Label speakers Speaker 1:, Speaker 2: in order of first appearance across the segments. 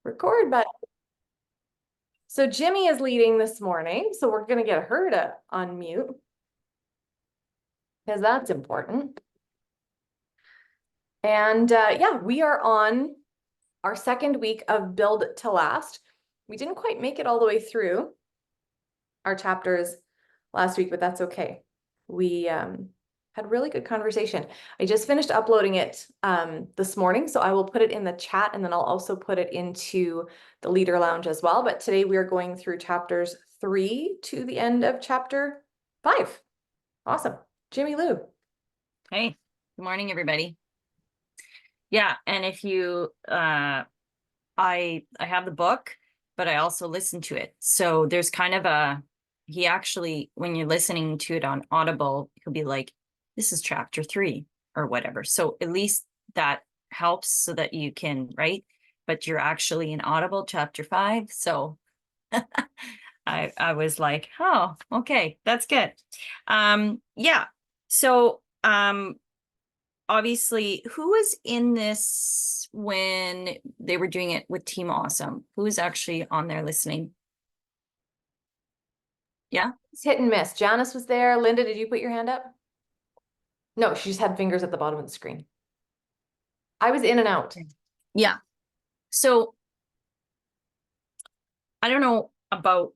Speaker 1: Record button. So Jimmy is leading this morning, so we're gonna get her to unmute. Because that's important. And yeah, we are on our second week of Build to Last. We didn't quite make it all the way through our chapters last week, but that's okay. We had really good conversation. I just finished uploading it this morning, so I will put it in the chat and then I'll also put it into the Leader Lounge as well. But today we are going through chapters 3 to the end of chapter 5. Awesome. Jimmy Lou.
Speaker 2: Hey, good morning, everybody. Yeah, and if you I have the book, but I also listen to it. So there's kind of he actually, when you're listening to it on Audible, he'll be like, this is chapter 3 or whatever. So at least that helps so that you can, right? But you're actually in Audible chapter 5. So I was like, oh, okay, that's good. Yeah. So obviously, who was in this when they were doing it with Team Awesome? Who was actually on there listening? Yeah.
Speaker 1: It's hit and miss. Janice was there. Linda, did you put your hand up? No, she just had fingers at the bottom of the screen. I was in and out.
Speaker 2: Yeah. So I don't know about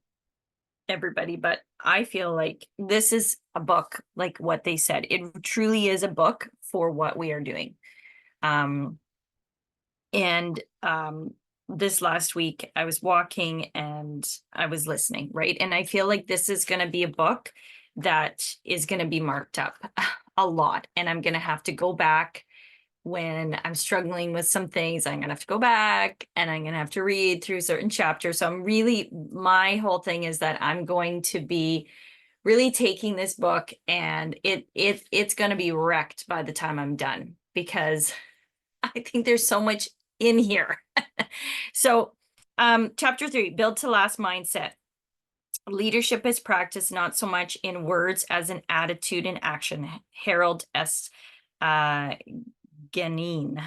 Speaker 2: everybody, but I feel like this is a book, like what they said. It truly is a book for what we are doing. This last week I was walking and I was listening, right? And I feel like this is going to be a book that is going to be marked up a lot. And I'm going to have to go back when I'm struggling with some things. I'm going to have to go back and I'm going to have to read through certain chapters. So my whole thing is that I'm going to be really taking this book and it's going to be wrecked by the time I'm done, because I think there's so much in here. So chapter 3, Build to Last mindset. Leadership is practiced not so much in words as an attitude and action. Harold S. Geneen.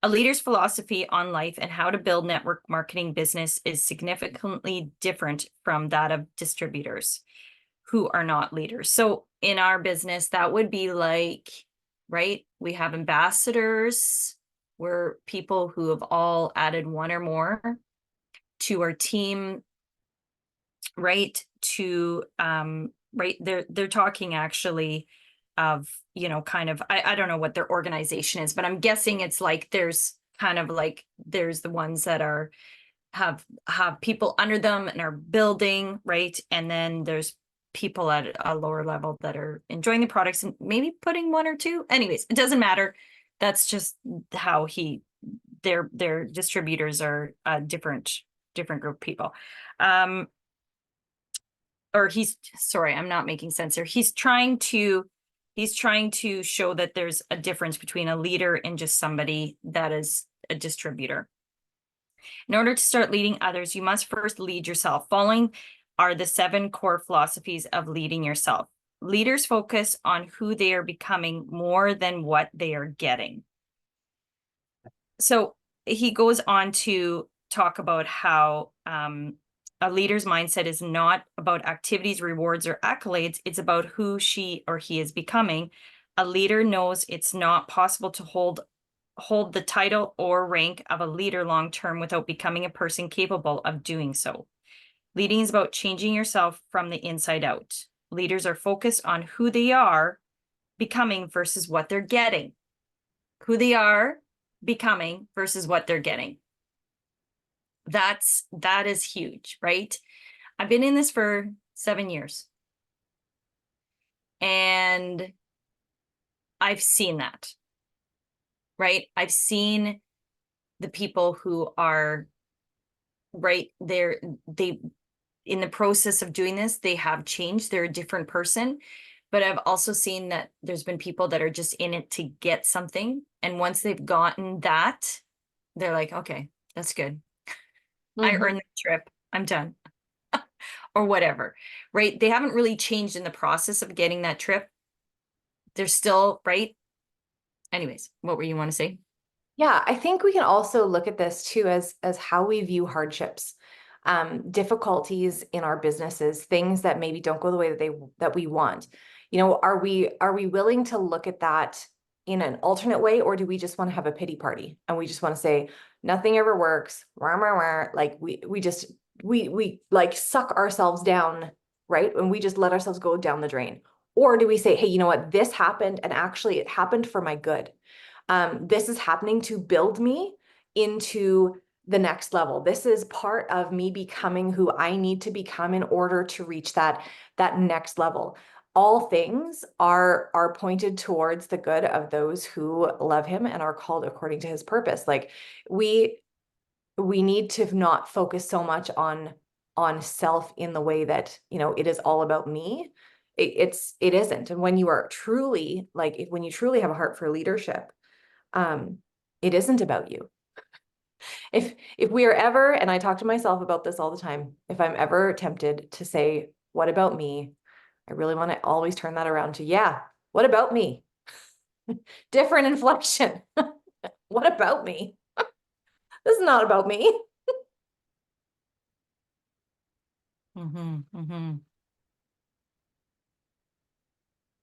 Speaker 2: A leader's philosophy on life and how to build network marketing business is significantly different from that of distributors who are not leaders. So in our business, that would be like, right? We have ambassadors. We're people who have all added one or more to our team, right? Right, they're talking actually of, kind of, I don't know what their organization is, but I'm guessing it's like there's kind of like there's the ones that have people under them and are building, right? And then there's people at a lower level that are enjoying the products and maybe putting one or two. Anyways, it doesn't matter. That's just how their distributors are a different group of people. Sorry, I'm not making sense here. He's trying to show that there's a difference between a leader and just somebody that is a distributor. In order to start leading others, you must first lead yourself. Following are the 7 core philosophies of leading yourself. Leaders focus on who they are becoming more than what they are getting. So he goes on to talk about how a leader's mindset is not about activities, rewards, or accolades. It's about who she or he is becoming. A leader knows it's not possible to hold the title or rank of a leader long-term without becoming a person capable of doing so. Leading is about changing yourself from the inside out. Leaders are focused on who they are becoming versus what they're getting. Who they are becoming versus what they're getting. That is huge, right? I've been in this for 7 years. And I've seen that. Right? I've seen the people who are right there, in the process of doing this, they have changed. They're a different person. But I've also seen that there's been people that are just in it to get something. And once they've gotten that, they're like, okay, that's good. I earned the trip. I'm done. Or whatever, right? They haven't really changed in the process of getting that trip. They're still, right? Anyways, what were you want to say?
Speaker 1: Yeah, I think we can also look at this too as how we view hardships, difficulties in our businesses, things that maybe don't go the way that we want. You know, are we willing to look at that in an alternate way, or do we just want to have a pity party and we just want to say nothing ever works, rah, rah, rah, like we like suck ourselves down, right? And we just let ourselves go down the drain. Or do we say, hey, you know what, this happened and actually it happened for my good. This is happening to build me into the next level. This is part of me becoming who I need to become in order to reach that next level. All things are pointed towards the good of those who love him and are called according to his purpose. Like we need to not focus so much on self in the way that, you know, it is all about me. It isn't. And when you are truly like when you truly have a heart for leadership, um, it isn't about you. If we are ever, and I talk to myself about this all the time, if I'm ever tempted to say, what about me? I really want to always turn that around to, yeah, what about me? Different inflection. What about me? This is not about me.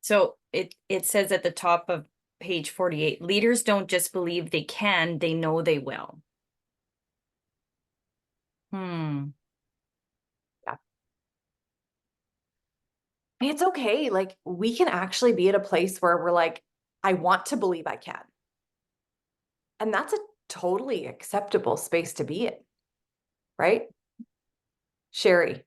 Speaker 2: So it says at the top of page 48, leaders don't just believe they can, they know they will.
Speaker 1: Yeah. It's okay. Like we can actually be at a place where we're like, I want to believe I can. And that's a totally acceptable space to be in, right? Sherry,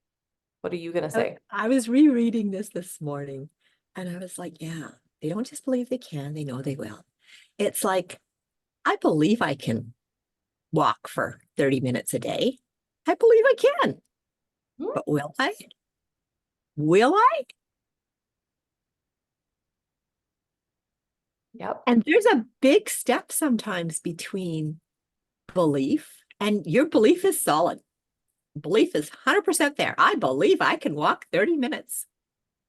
Speaker 1: what are you going to say?
Speaker 3: I was rereading this morning and I was like, yeah, they don't just believe they can, they know they will. It's like, I believe I can walk for 30 minutes a day. I believe I can, but will I? Will I?
Speaker 1: Yep.
Speaker 3: And there's a big step sometimes between belief and your belief is solid. Belief is 100% there. I believe I can walk 30 minutes.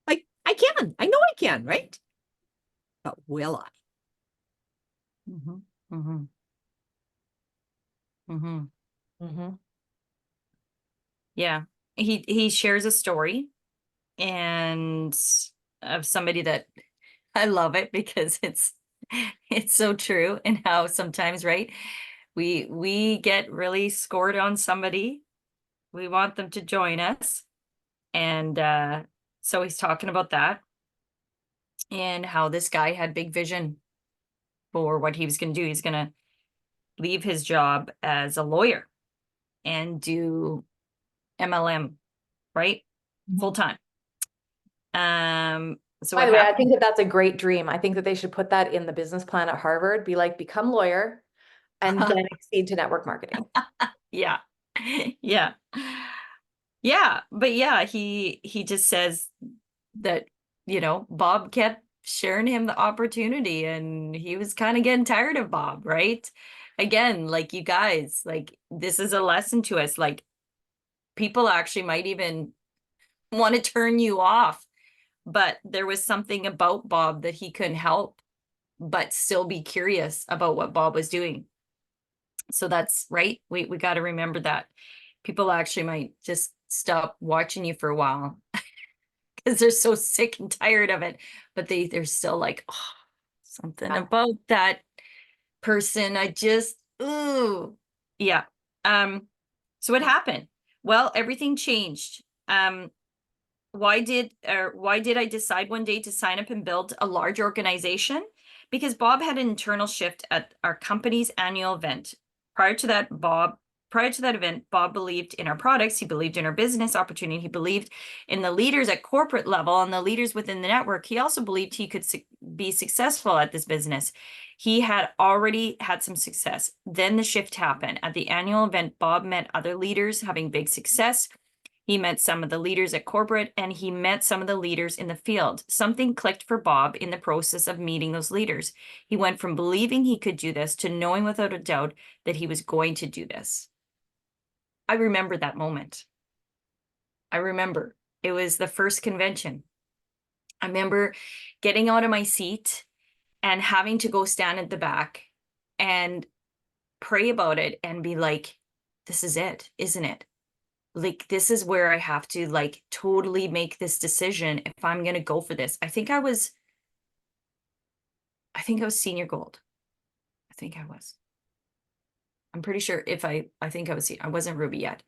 Speaker 3: Like I can. I know I can, right? But will I?
Speaker 2: Yeah. He shares a story and of somebody that I love it because it's so true, and how sometimes, right, we get really scored on somebody. We want them to join us. And so he's talking about that and how this guy had big vision for what he was going to do. He's going to leave his job as a lawyer and do MLM, right? Full time. So
Speaker 1: By
Speaker 2: what
Speaker 1: the way, I
Speaker 2: happened?
Speaker 1: think that that's a great dream. I think that they should put that in the business plan at Harvard, be like, become lawyer and then exceed to network marketing.
Speaker 2: Yeah. Yeah. Yeah. But yeah, he just says that, you know, Bob kept sharing him the opportunity and he was kind of getting tired of Bob, right? Again, like you guys, like this is a lesson to us. Like people actually might even want to turn you off, but there was something about Bob that he couldn't help but still be curious about what Bob was doing. So that's right. We got to remember that people actually might just stop watching you for a while because they're so sick and tired of it, but they're still like, oh, something about that person. I just, ooh, yeah. So what happened? Well, everything changed. Why did I decide one day to sign up and build a large organization? Because Bob had an internal shift at our company's annual event. Prior to that event, Bob believed in our products, he believed in our business opportunity, he believed in the leaders at corporate level and the leaders within the network. He also believed he could be successful at this business. He had already had some success. Then the shift happened. At the annual event, Bob met other leaders having big success. He met some of the leaders at corporate and he met some of the leaders in the field. Something clicked for Bob in the process of meeting those leaders. He went from believing he could do this to knowing without a doubt that he was going to do this. I remember that moment. I remember it was the first convention. I remember getting out of my seat and having to go stand at the back and pray about it and be like, this is it, isn't it? Like, this is where I have to like totally make this decision if I'm going to go for this. I think I was senior gold. I think I was. I'm pretty sure I think I wasn't ruby yet.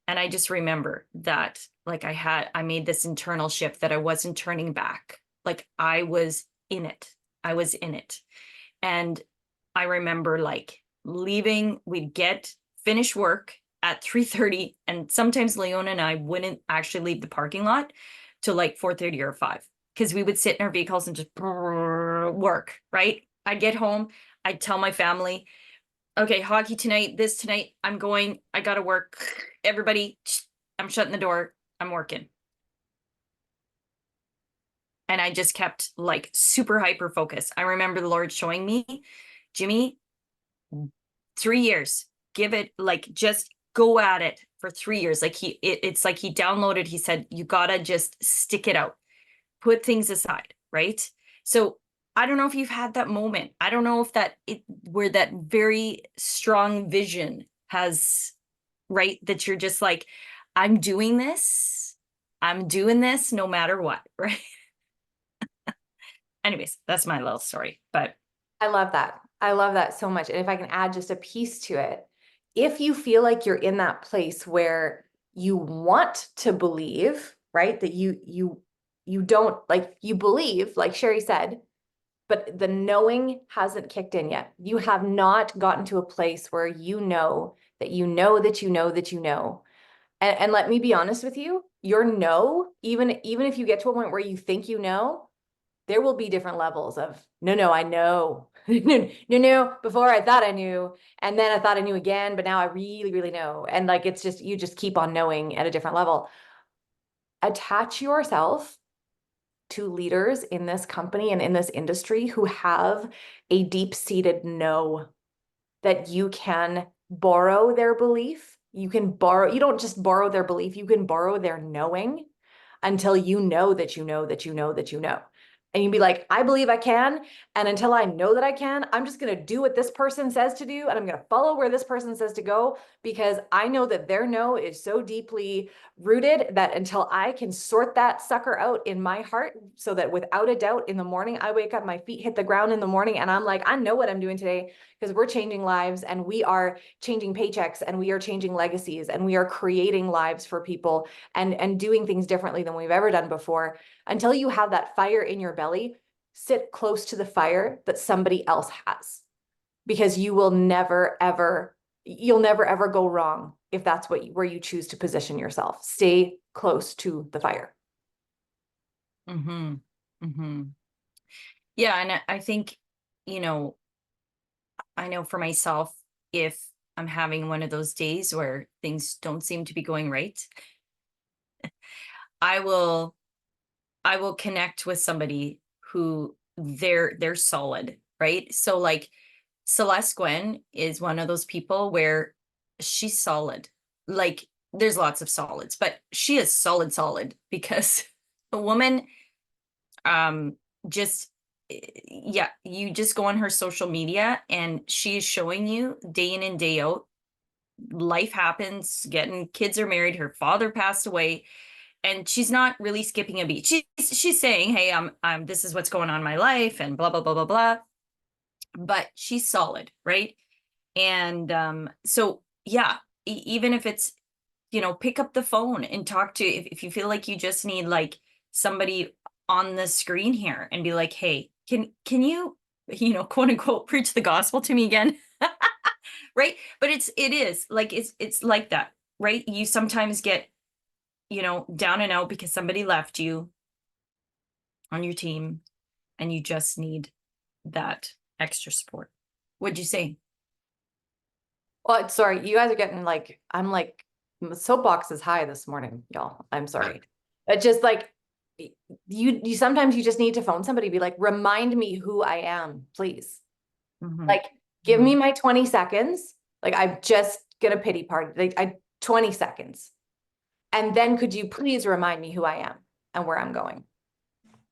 Speaker 2: And I just remember that like I made this internal shift that I wasn't turning back. Like I was in it. I was in it. And I remember like leaving, we'd finish work at 3:30, and sometimes Leona and I wouldn't actually leave the parking lot till like 4:30 or 5, because we would sit in our vehicles and just work, right? I'd get home, I'd tell my family, okay, hockey tonight, this tonight, I'm going, I gotta work. Everybody, I'm shutting the door, I'm working. And I just kept like super hyper focused. I remember the Lord showing me, Jimmy, 3 years, give it, like, just go at it for 3 years. Like it's like he downloaded, he said, you gotta just stick it out, put things aside, right? So I don't know if you've had that moment. I don't know if where that very strong vision has, right? That you're just like, I'm doing this no matter what, right? Anyways, that's my little story, but
Speaker 1: I love that. I love that so much. And if I can add just a piece to it, if you feel like you're in that place where you want to believe, right? That you don't like, you believe, like Sherry said, but the knowing hasn't kicked in yet. You have not gotten to a place where you know that you know that you know that you know. And let me be honest with you, your no, even if you get to a point where you think you know, there will be different levels of no, I know. No, before I thought I knew, and then I thought I knew again, but now I really, really know. And like, it's just, you just keep on knowing at a different level. Attach yourself to leaders in this company and in this industry who have a deep-seated no, that you can borrow their belief. You don't just borrow their belief, you can borrow their knowing until you know that you know that you know that you know. And you'd be like, I believe I can. And until I know that I can, I'm just going to do what this person says to do. And I'm going to follow where this person says to go, because I know that their no is so deeply rooted that until I can sort that sucker out in my heart, so that without a doubt in the morning, I wake up, my feet hit the ground in the morning, and I'm like, I know what I'm doing today, because we're changing lives, and we are changing paychecks, and we are changing legacies, and we are creating lives for people, and doing things differently than we've ever done before. Until you have that fire in your belly, sit close to the fire that somebody else has, because you'll never ever go wrong if that's where you choose to position yourself. Stay close to the fire.
Speaker 2: mm-hmm. Mm-hmm. Yeah, and I think, you know, I know for myself, if I'm having one of those days where things don't seem to be going right, I will connect with somebody who they're solid, right? So like Celeste Gwen is one of those people where she's solid. Like there's lots of solids, but she is solid because the woman just yeah, you just go on her social media and she is showing you day in and day out, life happens, kids are married, her father passed away, and she's not really skipping a beat. She's saying, hey, I'm this is what's going on in my life and blah blah blah blah blah, but she's solid, right? And so yeah, even if it's, you know, pick up the phone and talk to, if you feel like you just need like somebody on the screen here and be like, hey, can you, you know, quote unquote, preach the gospel to me again? Right? But it is like, it's like that, right? You sometimes get, you know, down and out because somebody left you on your team and you just need that extra support. What'd you say?
Speaker 1: Well, sorry, you guys are getting like, I'm like, the soapbox is high this morning, y'all. I'm sorry. It's just like, you sometimes you just need to phone somebody, be like, remind me who I am, please.
Speaker 2: Mhm.
Speaker 1: Like, give me my 20 seconds. Like, I'm just gonna pity party. Like, 20 seconds. And then could you please remind me who I am and where I'm going?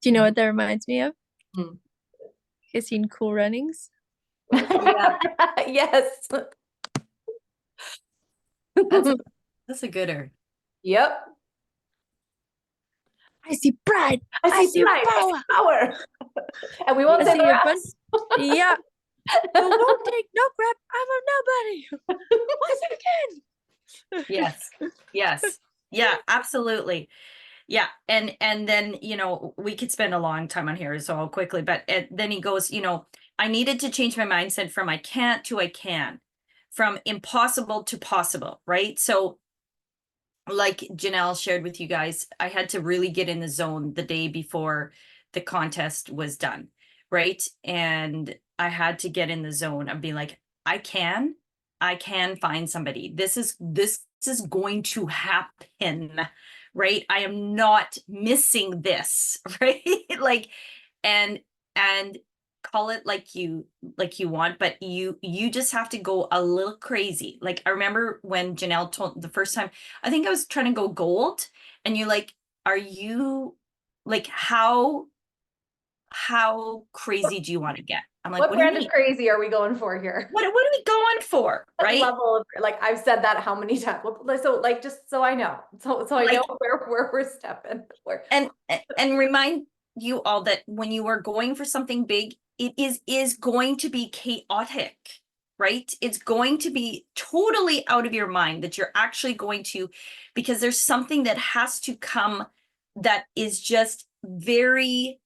Speaker 4: Do you know what that reminds me of?
Speaker 1: Hmm.
Speaker 4: You seen Cool Runnings?
Speaker 3: Yeah.
Speaker 1: Yes.
Speaker 2: That's a gooder.
Speaker 1: Yep.
Speaker 3: I see pride.
Speaker 1: I see pride, I see power. And we won't
Speaker 3: I
Speaker 1: say
Speaker 3: see
Speaker 1: the
Speaker 3: a bunch.
Speaker 1: rest.
Speaker 3: Yeah. You won't take no crap out of nobody. Once again.
Speaker 2: Yes, yes, yeah, absolutely. Yeah, and then, we could spend a long time on here, so I'll quickly, but then he goes, I needed to change my mindset from I can't to I can, from impossible to possible, right? So like Janelle shared with you guys, I had to really get in the zone the day before the contest was done, right? And I had to get in the zone of being like, I can find somebody. This is going to happen, right? I am not missing this, right? Like, and call it like you want, but you just have to go a little crazy. Like I remember when Janelle told the first time, I think I was trying to go gold, and you're like, are you like how crazy do you want to get? I'm like,
Speaker 1: What
Speaker 2: what do you
Speaker 1: brand of
Speaker 2: mean?
Speaker 1: crazy are we going for here?
Speaker 2: What are we going for?
Speaker 1: What
Speaker 2: Right?
Speaker 1: level of, like, I've said that how many times? So like, just so I know, so I know
Speaker 2: Like-
Speaker 1: where we're stepping.
Speaker 2: And remind you all that when you are going for something big, it is going to be chaotic, right? It's going to be totally out of your mind that you're actually going to, because there's something that has to come that is just very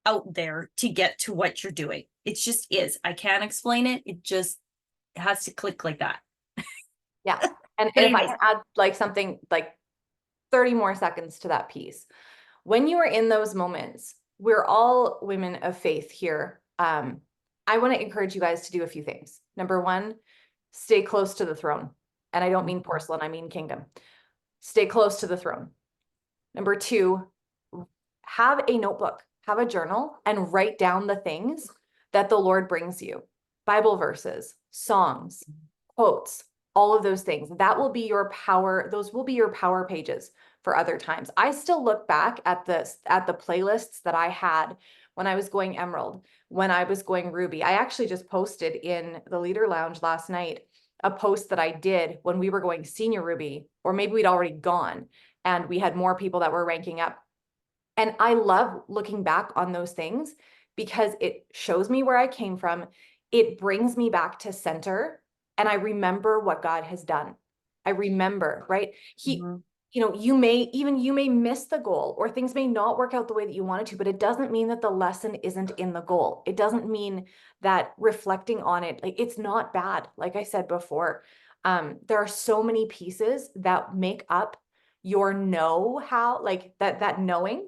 Speaker 2: out there to get to what you're doing. It just is. I can't explain it. It just has to click like that.
Speaker 1: Yeah. And
Speaker 2: But
Speaker 1: if I
Speaker 2: anyways.
Speaker 1: can add like something like 30 more seconds to that piece, when you are in those moments, we're all women of faith here. I want to encourage you guys to do a few things. Number one, stay close to the throne. And I don't mean porcelain, I mean kingdom. Stay close to the throne. Number two, have a notebook, have a journal, and write down the things that the Lord brings you. Bible verses, songs, quotes, all of those things. That will be your power. Those will be your power pages for other times. I still look back at the playlists that I had when I was going Emerald, when I was going Ruby. I actually just posted in the Leader Lounge last night a post that I did when we were going Senior Ruby, or maybe we'd already gone and we had more people that were ranking up. And I love looking back on those things because it shows me where I came from. It brings me back to center, and I remember what God has done. I remember, right? You may miss the goal, or things may not work out the way that you wanted to, but it doesn't mean that the lesson isn't in the goal. It doesn't mean that reflecting on it, like, it's not bad. Like I said before, there are so many pieces that make up your know-how, like that knowing.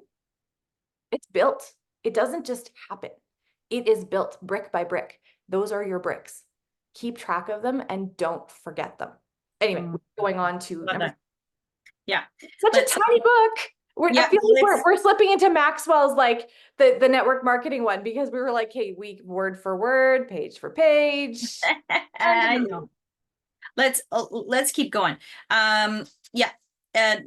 Speaker 1: It's built. It doesn't just happen. It is built brick by brick. Those are your bricks. Keep track of them and don't forget them. Anyway, going on to
Speaker 2: Love
Speaker 1: number
Speaker 2: that. Yeah.
Speaker 1: such
Speaker 2: Let's-
Speaker 1: a tiny book.
Speaker 2: Yeah,
Speaker 1: I feel like
Speaker 2: let's-
Speaker 1: we're slipping into Maxwell's, like the network marketing one, because we were like, hey, we word for word, page for page.
Speaker 2: I know. Let's keep going. Yeah.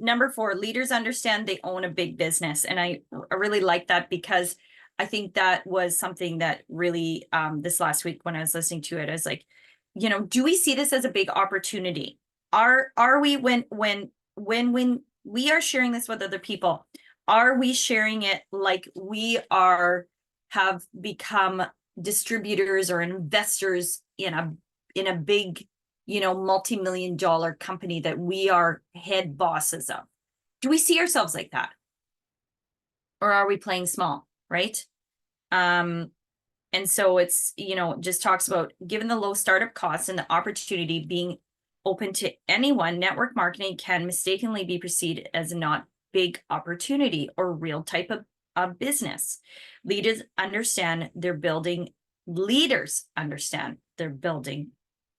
Speaker 2: Number 4, leaders understand they own a big business. And I really like that, because I think that was something that really, this last week when I was listening to it, I was like, do we see this as a big opportunity? Are we, when we are sharing this with other people, are we sharing it like we have become distributors or investors in a big, multi-million-dollar company that we are head bosses of? Do we see ourselves like that? Or are we playing small, right? And so it's, just talks about, given the low startup costs and the opportunity being open to anyone, network marketing can mistakenly be perceived as a not big opportunity or real type of business. Leaders understand they're building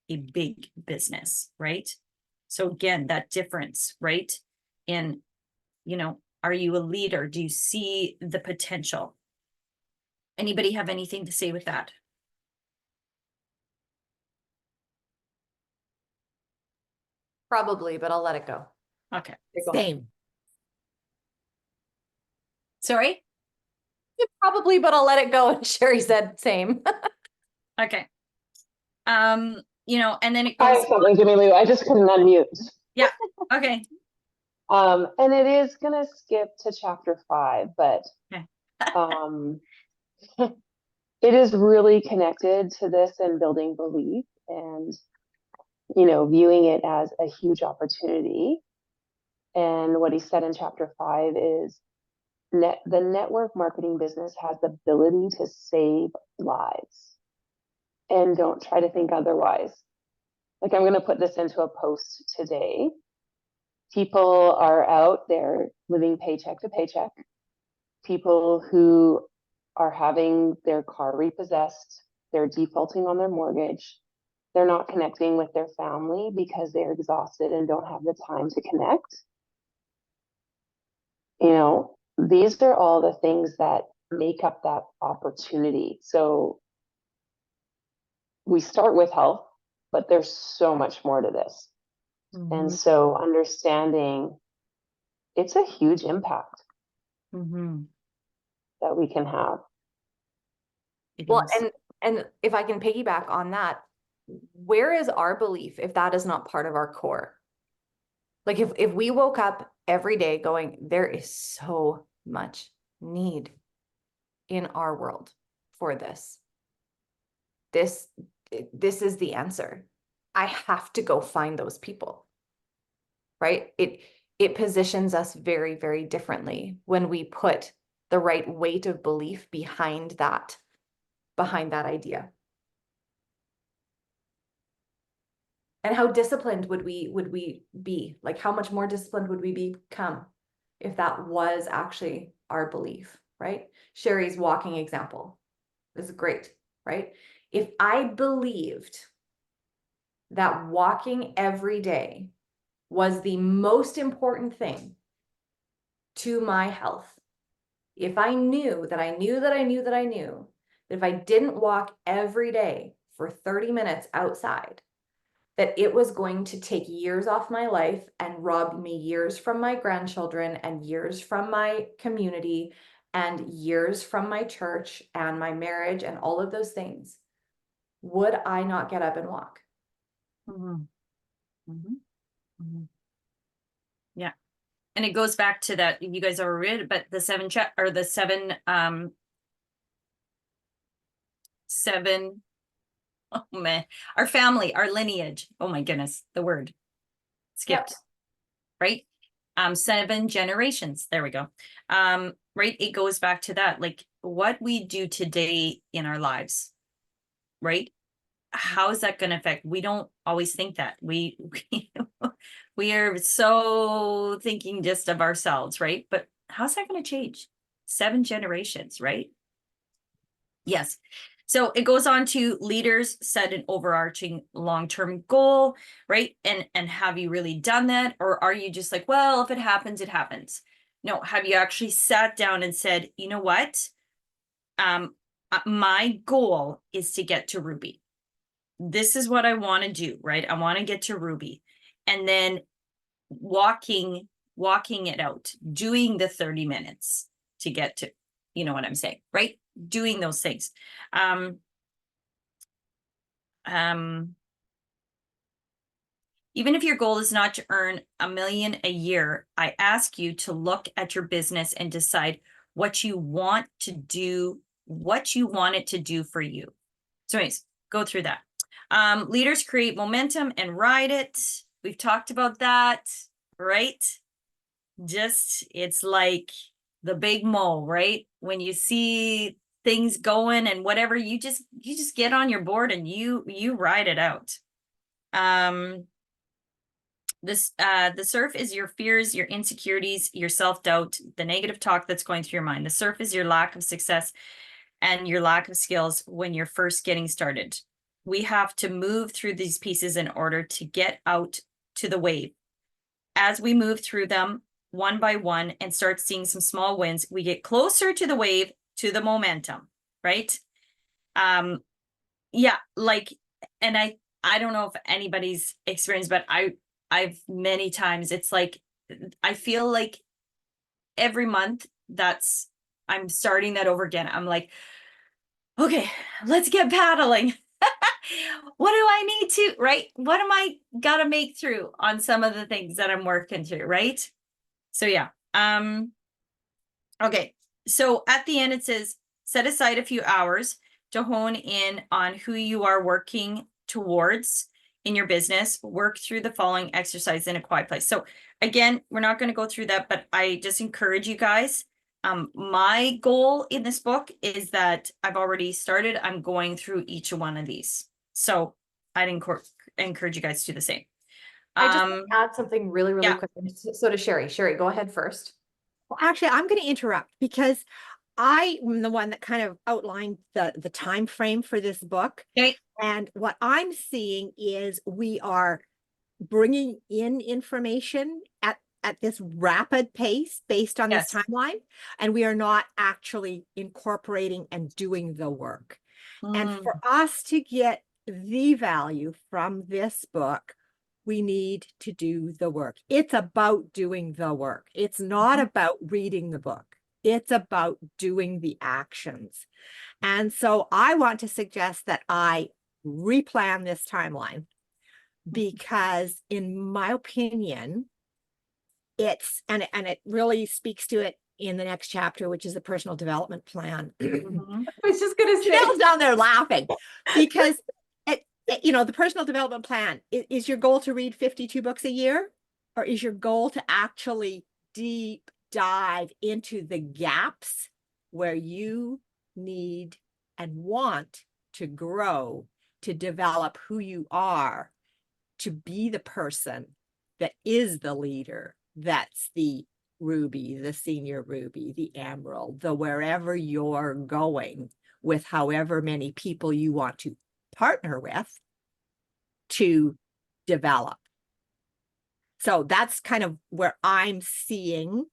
Speaker 2: a big business, right? So again, that difference, right? In, are you a leader? Do you see the potential? Anybody have anything to say with that?
Speaker 1: Probably, but I'll let it go.
Speaker 2: Okay.
Speaker 3: Same.
Speaker 2: Sorry?
Speaker 1: Probably, but I'll let it go. And Sherry said same.
Speaker 2: Okay. And then it
Speaker 4: I
Speaker 2: goes,
Speaker 4: have something, Jimmy Lou. I just couldn't unmute.
Speaker 2: okay.
Speaker 4: And it is gonna skip to chapter 5, but
Speaker 2: Okay.
Speaker 4: um, it is really connected to this and building belief and, viewing it as a huge opportunity. And what he said in chapter 5 is the network marketing business has the ability to save lives. And don't try to think otherwise. Like, I'm going to put this into a post today. People are out there living paycheck to paycheck. People who are having their car repossessed, they're defaulting on their mortgage, they're not connecting with their family because they're exhausted and don't have the time to connect. These are all the things that make up that opportunity. So we start with health, but there's so much more to this. And
Speaker 2: Mhm,
Speaker 4: so understanding it's a huge impact
Speaker 2: mhm.
Speaker 4: that we can have.
Speaker 2: It
Speaker 1: Well,
Speaker 2: is.
Speaker 1: and if I can piggyback on that, where is our belief if that is not part of our core? Like if we woke up every day going, there is so much need in our world for this. This is the answer. I have to go find those people. Right? It positions us very, very differently when we put the right weight of belief behind that idea. And how disciplined would we be? Like, how much more disciplined would we become if that was actually our belief, right? Sherry's walking example is great, right? If I believed that walking every day was the most important thing to my health, if I knew that I knew that I knew that I knew that if I didn't walk every day for 30 minutes outside, that it was going to take years off my life and rob me years from my grandchildren and years from my community and years from my church and my marriage and all of those things, would I not get up and walk?
Speaker 2: Mhm, mhm, mhm. Yeah. And it goes back to that, you guys already read it, but the seven oh man, our family, our lineage. Oh my goodness, the word skipped.
Speaker 1: Yep.
Speaker 2: Right? 7 generations. There we go. Right? It goes back to that, like what we do today in our lives, right? How is that going to affect? We don't always think that. We are so thinking just of ourselves, right? But how's that going to change? 7 generations, right? Yes. So it goes on to leaders set an overarching long-term goal, right? And have you really done that? Or are you just like, well, if it happens, it happens. No, have you actually sat down and said, you know what? My goal is to get to Ruby. This is what I want to do, right? I want to get to Ruby. And then walking it out, doing the 30 minutes to get to, you know what I'm saying, right? Doing those things. Even if your goal is not to earn $1 million a year, I ask you to look at your business and decide what you want to do, what you want it to do for you. So anyways, go through that. Leaders create momentum and ride it. We've talked about that, right? Just, it's like the big mo, right? When you see things going and whatever, you just get on your board and you ride it out. The surf is your fears, your insecurities, your self-doubt, the negative talk that's going through your mind. The surf is your lack of success and your lack of skills when you're first getting started. We have to move through these pieces in order to get out to the wave. As we move through them one by one and start seeing some small wins, we get closer to the wave, to the momentum, right? Yeah, like, and I don't know if anybody's experienced, but I've many times, it's like, I feel like every month I'm starting that over again. I'm like, okay, let's get paddling. What do I need to, right? What am I gotta make through on some of the things that I'm working through, right? So yeah. Okay. So at the end it says, set aside a few hours to hone in on who you are working towards in your business. Work through the following exercise in a quiet place. So again, we're not going to go through that, but I just encourage you guys. My goal in this book is that I've already started. I'm going through each one of these. So I'd encourage you guys to do the same.
Speaker 1: I just want to add something really, really
Speaker 2: yeah.
Speaker 1: quick. So to Sherry. Sherry, go ahead first.
Speaker 3: Well, actually, I'm going to interrupt because I am the one that kind of outlined the time frame for this book.
Speaker 2: Okay.
Speaker 3: And what I'm seeing is we are bringing in information at this rapid pace based on this
Speaker 2: Yes.
Speaker 3: timeline, and we are not actually incorporating and doing the work. And for us to get the value from this book, we need to do the work. It's about doing the work. It's not about reading the book. It's about doing the actions. And so I want to suggest that I replan this timeline because in my opinion, it's, and it really speaks to it in the next chapter, which is the personal development plan.
Speaker 1: I was just gonna say,
Speaker 3: Janelle's down there laughing because the personal development plan is your goal to read 52 books a year, or is your goal to actually deep dive into the gaps where you need and want to grow, to develop who you are, to be the person that is the leader, that's the Ruby, the senior Ruby, the Emerald, the wherever you're going with however many people you want to partner with to develop. So that's kind of where I'm seeing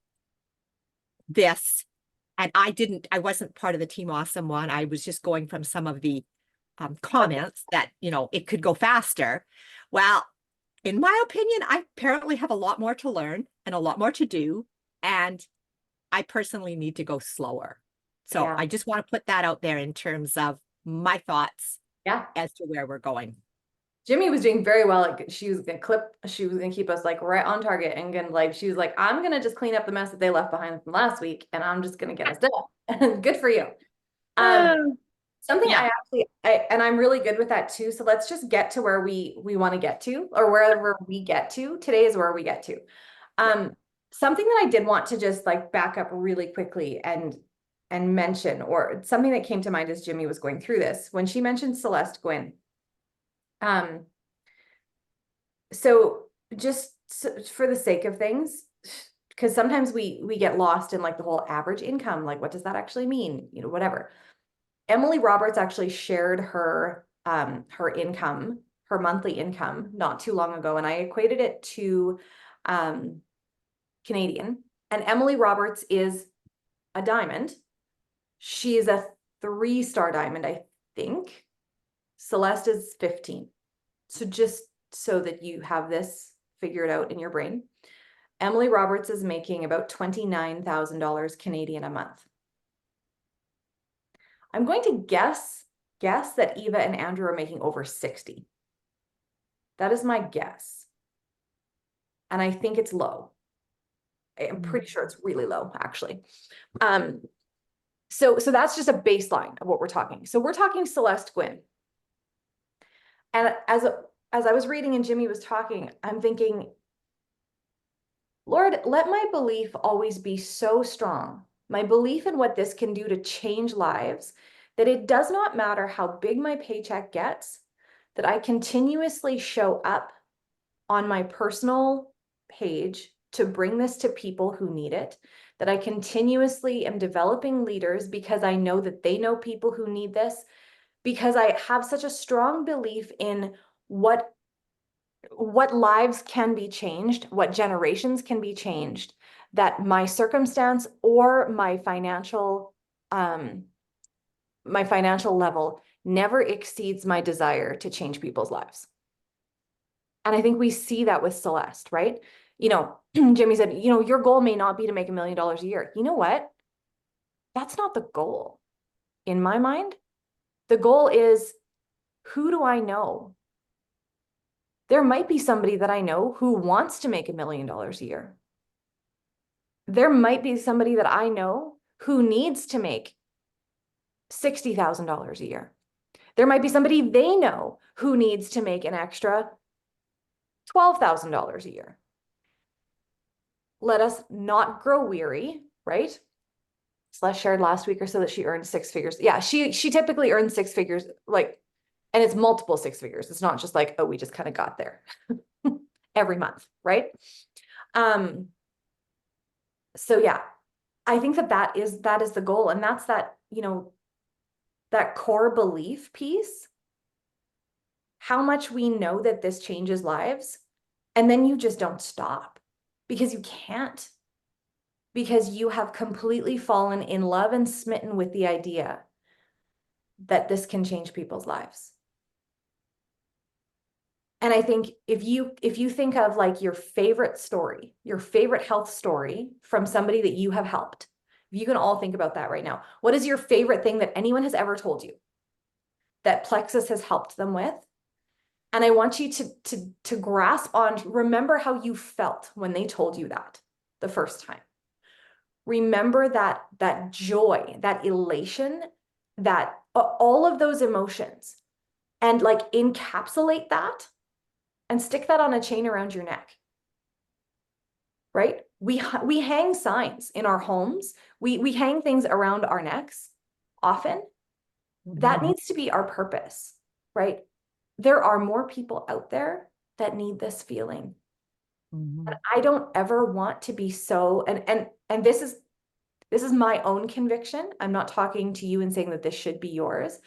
Speaker 3: this. And I wasn't part of the Team Awesome one. I was just going from some of the comments that, it could go faster. Well, in my opinion, I apparently have a lot more to learn and a lot more to do. And I personally need to go slower. So
Speaker 1: Yeah.
Speaker 3: I just want to put that out there in terms of my thoughts as to where we're going.
Speaker 1: Jimmy was doing very well. She was gonna keep us like right on target and she was like, I'm gonna just clean up the mess that they left behind from last week and I'm just gonna get us done. Good for you. Something and I'm really good with that too. So let's just get to where we want to get to, or wherever we get to. Today is where we get to. Something that I did want to just like back up really quickly and mention, or something that came to mind as Jimmy was going through this, when she mentioned Celeste Gwynn. So just for the sake of things, because sometimes we get lost in like the whole average income, like what does that actually mean? Whatever. Emily Roberts actually shared her income, her monthly income, not too long ago, and I equated it to Canadian. And Emily Roberts is a diamond. She is a 3-star diamond, I think. Celeste is 15. So just so that you have this figured out in your brain, Emily Roberts is making about $29,000 Canadian a month. I'm going to guess that Eva and Andrew are making over 60. That is my guess. And I think it's low. I'm pretty sure it's really low, actually. So that's just a baseline of what we're talking. So we're talking Celeste Gwynn. And as I was reading and Jimmy was talking, I'm thinking, Lord, let my belief always be so strong, my belief in what this can do to change lives, that it does not matter how big my paycheck gets, that I continuously show up on my personal page to bring this to people who need it, that I continuously am developing leaders because I know that they know people who need this, because I have such a strong belief in what lives can be changed, what generations can be changed, that my circumstance or my financial level never exceeds my desire to change people's lives. And I think we see that with Celeste, right? Jimmy said, your goal may not be to make $1 million a year. You know what? That's not the goal. In my mind, the goal is, who do I know? There might be somebody that I know who wants to make $1 million a year. There might be somebody that I know who needs to make $60,000 a year. There might be somebody they know who needs to make an extra $12,000 a year. Let us not grow weary, right? Celeste shared last week or so that she earned 6 figures. Yeah, she typically earns 6 figures, like, and it's multiple 6 figures. It's not just like, oh, we just kind of got there every month, right? So yeah, I think that is the goal. And that's that, you know, that core belief piece, how much we know that this changes lives. And then you just don't stop because you can't, because you have completely fallen in love and smitten with the idea that this can change people's lives. And I think if you think of like your favorite story, your favorite health story from somebody that you have helped, you can all think about that right now. What is your favorite thing that anyone has ever told you that Plexus has helped them with? And I want you to grasp on, remember how you felt when they told you that the first time. Remember that joy, that elation, that all of those emotions, and like encapsulate that and stick that on a chain around your neck. Right? We hang signs in our homes. We hang things around our necks often. That needs to be our purpose, right? There are more people out there that need this feeling. And I don't ever want to be so, and this is my own conviction. I'm not talking to you and saying that this should be yours.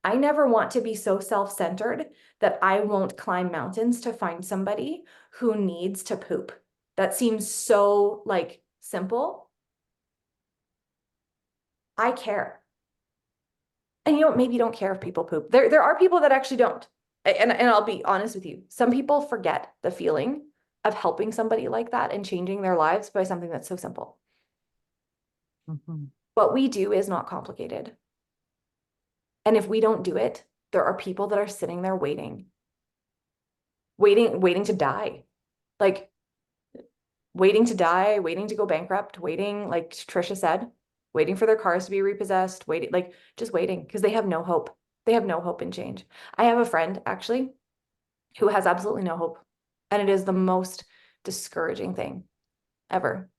Speaker 1: I never want to be so self-centered that I won't climb mountains to find somebody who needs to poop. That seems so like simple. I care. And you know, maybe you don't care if people poop. There are people that actually don't. And I'll be honest with you. Some people forget the feeling of helping somebody like that and changing their lives by something that's so simple. What we do is not complicated. And if we don't do it, there are people that are sitting there waiting to die. Like waiting to die, waiting to go bankrupt, waiting, like Trisha said, waiting for their cars to be repossessed, just waiting because they have no hope. They have no hope in change. I have a friend actually who has absolutely no hope. And it is the most discouraging thing ever.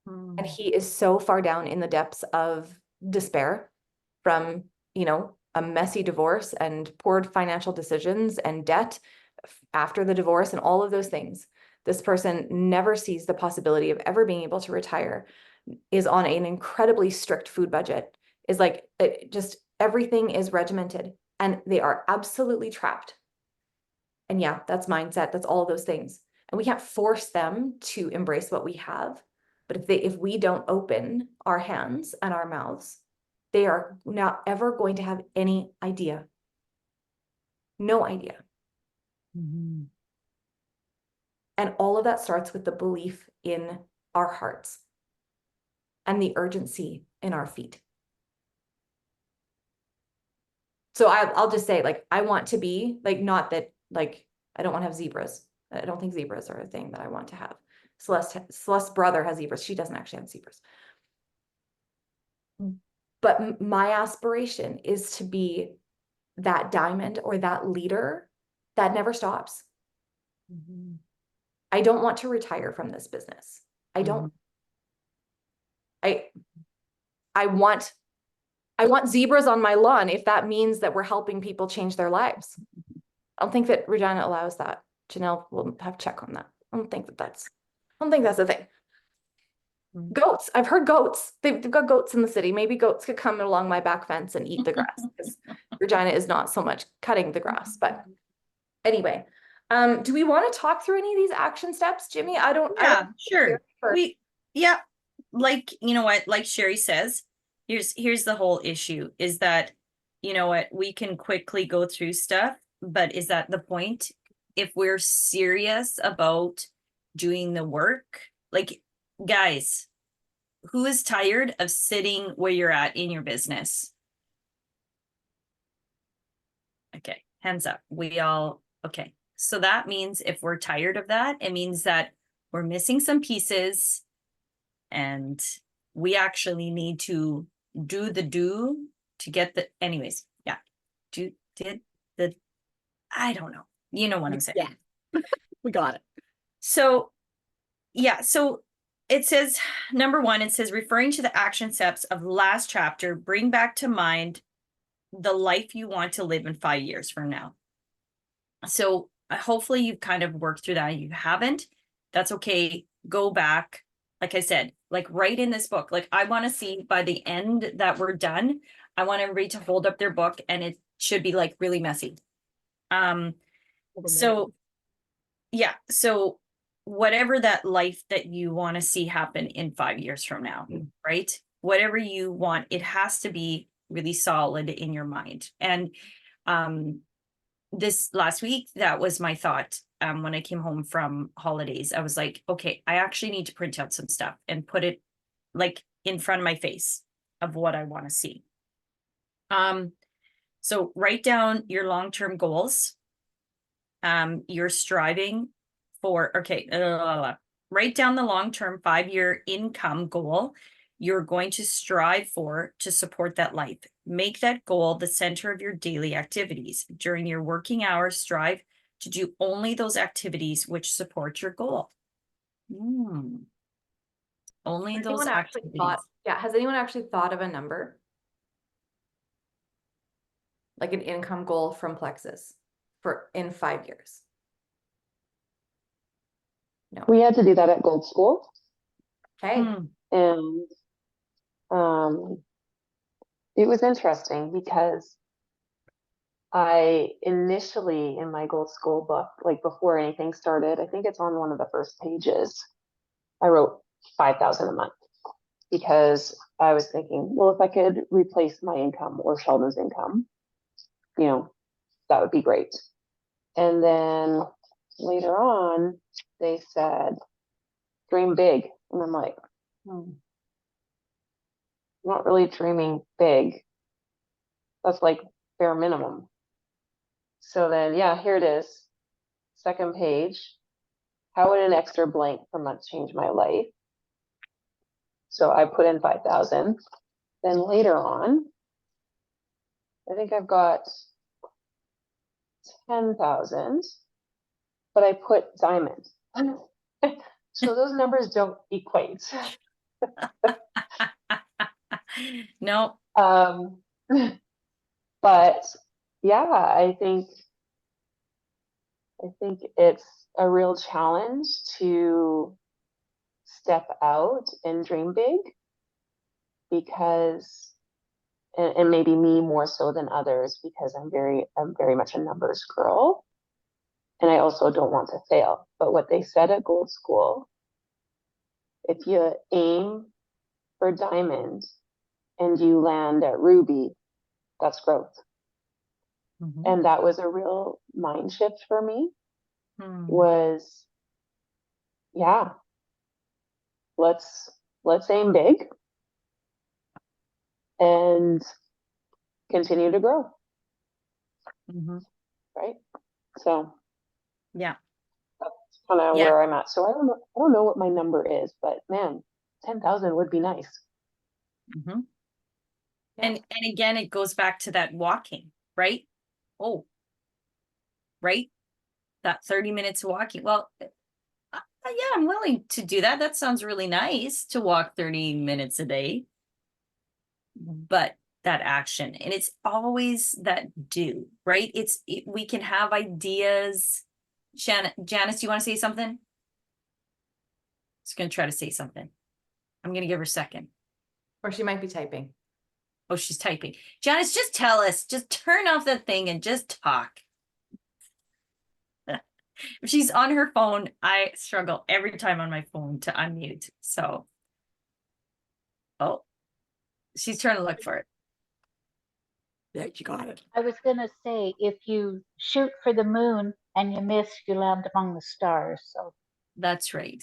Speaker 1: And he is so far down in the depths of despair from, you know, a messy divorce and poor financial decisions and debt after the divorce and all of those things. This person never sees the possibility of ever being able to retire, is on an incredibly strict food budget, is like, just everything is regimented and they are absolutely trapped. And yeah, that's mindset. That's all those things. And we can't force them to embrace what we have. But if we don't open our hands and our mouths, they are not ever going to have any idea. No idea. And all of that starts with the belief in our hearts and the urgency in our feet. So I'll just say, like, I want to be like, not that, like, I don't want to have zebras. I don't think zebras are a thing that I want to have. Celeste's brother has zebras. She doesn't actually have zebras. But my aspiration is to be that diamond or that leader that never stops. I don't want to retire from this business. I don't. I want zebras on my lawn if that means that we're helping people change their lives. I don't think that Regina allows that. Janelle will have to check on that. I don't think that's the thing. Goats. I've heard goats. They've got goats in the city. Maybe goats could come along my back fence and eat the grass because Regina is not so much cutting the grass. But anyway, do we want to talk through any of these action steps, Jimmy?
Speaker 2: Yeah, sure. Like, you know what, like Sherry says, here's the whole issue is that, you know what, we can quickly go through stuff, but is that the point? If we're serious about doing the work, like, guys, who is tired of sitting where you're at in your business? Okay, hands up. We all, okay. So that means if we're tired of that, it means that we're missing some pieces and we actually need to do to get the, anyways, yeah. Did the, I don't know. You know what I'm saying?
Speaker 3: Yeah. We got it.
Speaker 2: So, yeah, so it says, number one, it says referring to the action steps of the last chapter, bring back to mind the life you want to live in 5 years from now. So hopefully you've kind of worked through that. You haven't, that's okay. Go back. Like I said, like write in this book. Like I want to see by the end that we're done, I want everybody to hold up their book and it should be like really messy. So yeah, so whatever that life that you want to see happen in 5 years from now, right? Whatever you want, it has to be really solid in your mind. And this last week, that was my thought. When I came home from holidays, I was like, okay, I actually need to print out some stuff and put it like in front of my face of what I want to see. So write down your long-term goals. You're striving for, okay, write down the long-term 5-year income goal you're going to strive for to support that life. Make that goal the center of your daily activities. During your working hours, strive to do only those activities which support your goal. Only
Speaker 1: Has
Speaker 2: those
Speaker 1: anyone actually
Speaker 2: activities.
Speaker 1: thought, yeah, has anyone actually thought of a number? Like an income goal from Plexus for in 5 years? No.
Speaker 4: We had to do that at Gold School,
Speaker 1: Okay.
Speaker 4: and it was interesting because I initially in my Gold School book, like before anything started, I think it's on one of the first pages, I wrote 5,000 a month because I was thinking, well, if I could replace my income or Sheldon's income, you know, that would be great. And then later on, they said, dream big. And I'm like, I'm not really dreaming big. That's like bare minimum. So then, yeah, here it is. Second page. How would an extra blank per month change my life? So I put in 5,000. Then later on, I think I've got 10,000, but I put diamond. So those numbers don't equate.
Speaker 2: No.
Speaker 4: But yeah, I think it's a real challenge to step out and dream big because, and maybe me more so than others because I'm very much a numbers girl. And I also don't want to fail. But what they said at Gold School, if you aim for diamond and you land at ruby, that's growth. And that was a real mind shift for me. Was, yeah, let's aim big and continue to grow. Right. So
Speaker 2: yeah,
Speaker 4: that's kind of where I'm at. So I don't know what my number is, but man, 10,000 would be nice.
Speaker 2: And again, it goes back to that walking, right? Oh, right. That 30 minutes walking. Well, yeah, I'm willing to do that. That sounds really nice to walk 30 minutes a day. But that action, and it's always that do, right? We can have ideas. Janice, do you want to say something? Just going to try to say something. I'm going to give her a second.
Speaker 1: Or she might be typing.
Speaker 2: Oh, she's typing. Janice, just tell us, just turn off the thing and just talk. If she's on her phone, I struggle every time on my phone to unmute. So, oh, she's trying to look for it.
Speaker 3: There, you got it.
Speaker 5: I was going to say, if you shoot for the moon and you miss, you land among the stars. So
Speaker 2: that's right.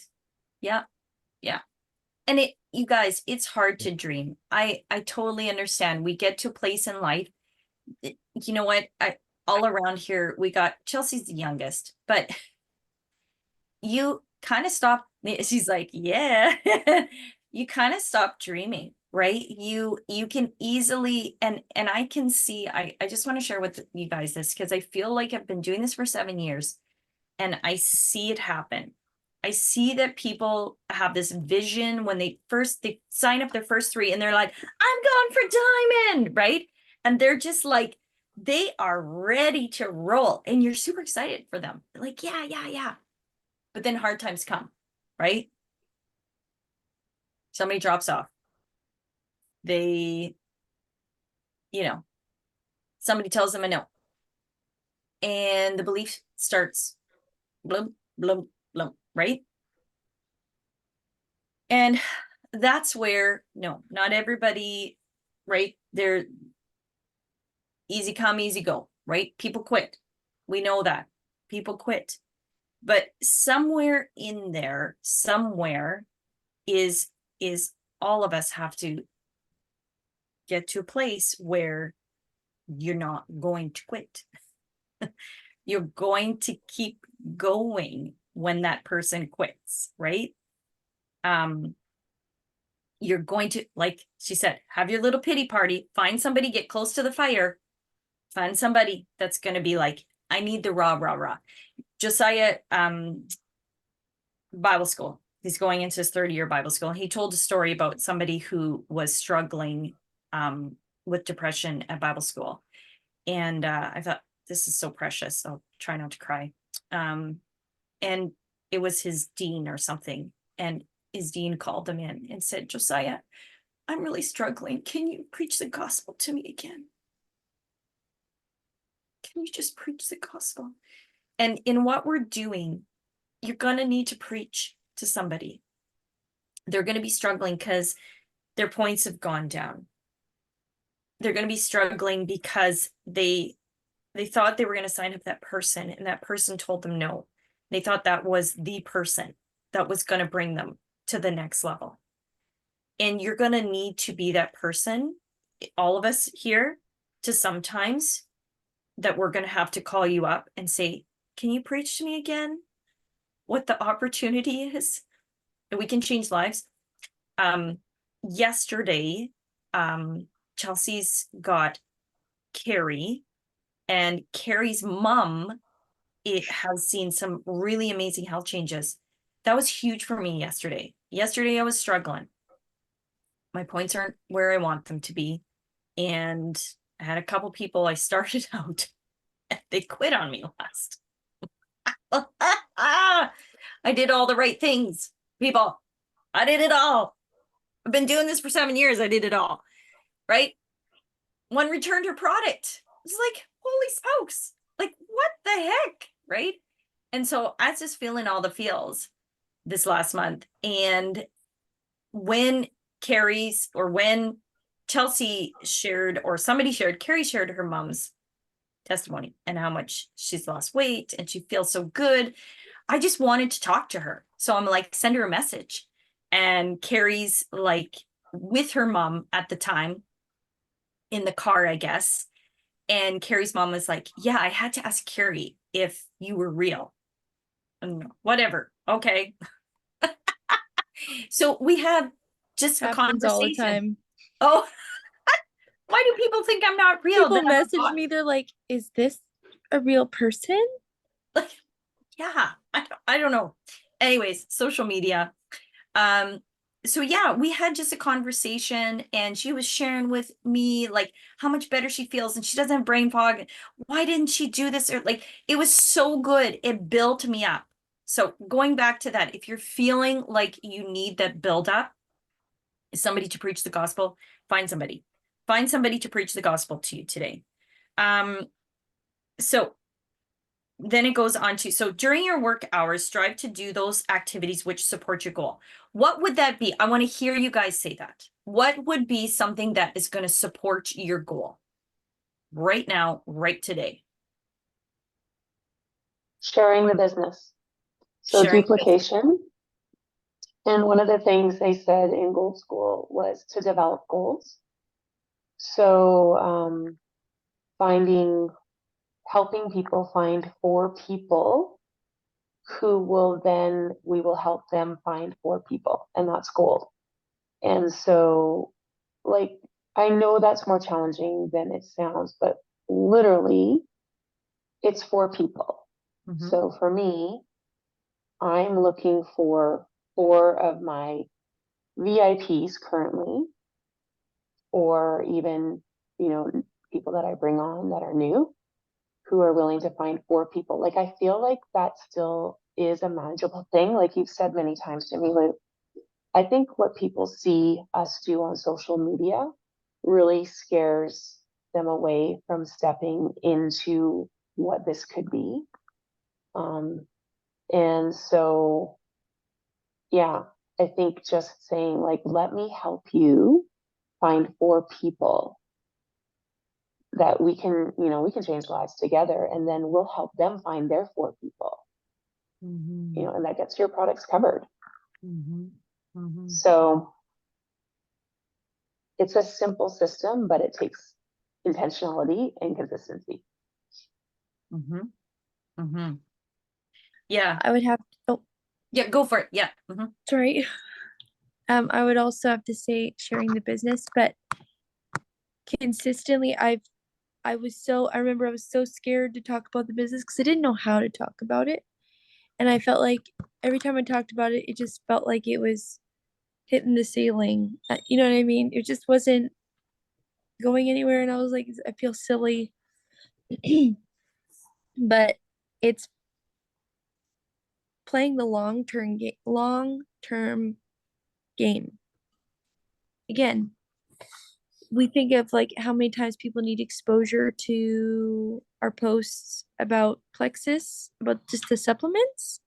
Speaker 2: Yeah. Yeah. And you guys, it's hard to dream. I totally understand. We get to a place in life. You know what? all around here, we got Chelsea's the youngest, but you kind of stop. She's like, yeah, you kind of stop dreaming, right? You can easily, and I can see, I just want to share with you guys this because I feel like I've been doing this for 7 years and I see it happen. I see that people have this vision when they sign up their first 3 and they're like, I'm going for diamond, right? And they're just like, they are ready to roll and you're super excited for them. Like, yeah. But then hard times come, right? Somebody drops off. They, somebody tells them a no. And the belief starts blum, blum, blum, right? And that's where, no, not everybody, right? They're easy come, easy go, right? People quit. We know that. People quit. But somewhere in there, somewhere is all of us have to get to a place where you're not going to quit. You're going to keep going when that person quits, right? You're going to, like she said, have your little pity party, find somebody, get close to the fire, find somebody that's going to be like, I need the rah, rah, rah. Josiah, Bible school. He's going into his 3rd year Bible school. He told a story about somebody who was struggling with depression at Bible school. And I thought, this is so precious. I'll try not to cry. And it was his dean or something. And his dean called him in and said, Josiah, I'm really struggling. Can you preach the gospel to me again? Can you just preach the gospel? And in what we're doing, you're going to need to preach to somebody. They're going to be struggling because their points have gone down. They're going to be struggling because they thought they were going to sign up that person and that person told them no. They thought that was the person that was going to bring them to the next level. And you're going to need to be that person, all of us here, to sometimes that we're going to have to call you up and say, can you preach to me again what the opportunity is? And we can change lives. Yesterday, Chelsea's got Carrie, and Carrie's mom, it has seen some really amazing health changes. That was huge for me yesterday. Yesterday, I was struggling. My points aren't where I want them to be. And I had a couple people I started out and they quit on me last. I did all the right things, people. I did it all. I've been doing this for 7 years. I did it all, right? One returned her product. It's like, holy smokes, like what the heck, right? And so I was just feeling all the feels this last month. And when when Chelsea shared, or somebody shared, Carrie shared her mom's testimony and how much she's lost weight and she feels so good, I just wanted to talk to her. So I'm like, send her a message. And Carrie's like with her mom at the time in the car, I guess. And Carrie's mom was like, yeah, I had to ask Carrie if you were real. And whatever. Okay. So we have just a
Speaker 6: Happens all the
Speaker 2: conversation.
Speaker 6: time.
Speaker 2: Oh, why do people think I'm not real?
Speaker 6: People
Speaker 2: That I'm a
Speaker 6: message
Speaker 2: bot?
Speaker 6: me, they're like, is this a real person?
Speaker 2: Like, yeah, I don't know. Anyways, social media. So yeah, we had just a conversation and she was sharing with me like how much better she feels and she doesn't have brain fog. Why didn't she do this? Or like, it was so good. It built me up. So going back to that, if you're feeling like you need that build up, somebody to preach the gospel, find somebody to preach the gospel to you today. So then it goes on to, so during your work hours, strive to do those activities which support your goal. What would that be? I want to hear you guys say that. What would be something that is going to support your goal right now, right today?
Speaker 4: Sharing the business. So
Speaker 2: Sharing
Speaker 4: duplication. And one of the things they said in Gold School was to develop goals. So finding helping people find 4 people who will then, we will help them find 4 people, and that's gold. And so, like, I know that's more challenging than it sounds, but literally, it's 4 people.
Speaker 2: Mhm.
Speaker 4: So for me, I'm looking for 4 of my VIPs currently, or even, you know, people that I bring on that are new, who are willing to find 4 people. Like, I feel like that still is a manageable thing. Like you've said many times to me, Lou, I think what people see us do on social media really scares them away from stepping into what this could be. And so, yeah, I think just saying, like, let me help you find 4 people that we can, you know, we can change lives together, and then we'll help them find their 4 people, you know, and that gets your products covered. So it's a simple system, but it takes intentionality and consistency.
Speaker 2: Yeah,
Speaker 6: I would have, oh,
Speaker 2: yeah, go for it. Yeah.
Speaker 6: sorry. I would also have to say sharing the business, but consistently I remember I was so scared to talk about the business because I didn't know how to talk about it. And I felt like every time I talked about it, it just felt like it was hitting the ceiling. You know what I mean? It just wasn't going anywhere. And I was like, I feel silly. But it's playing the long-term game. Again, we think of like how many times people need exposure to our posts about Plexus, about just the supplements,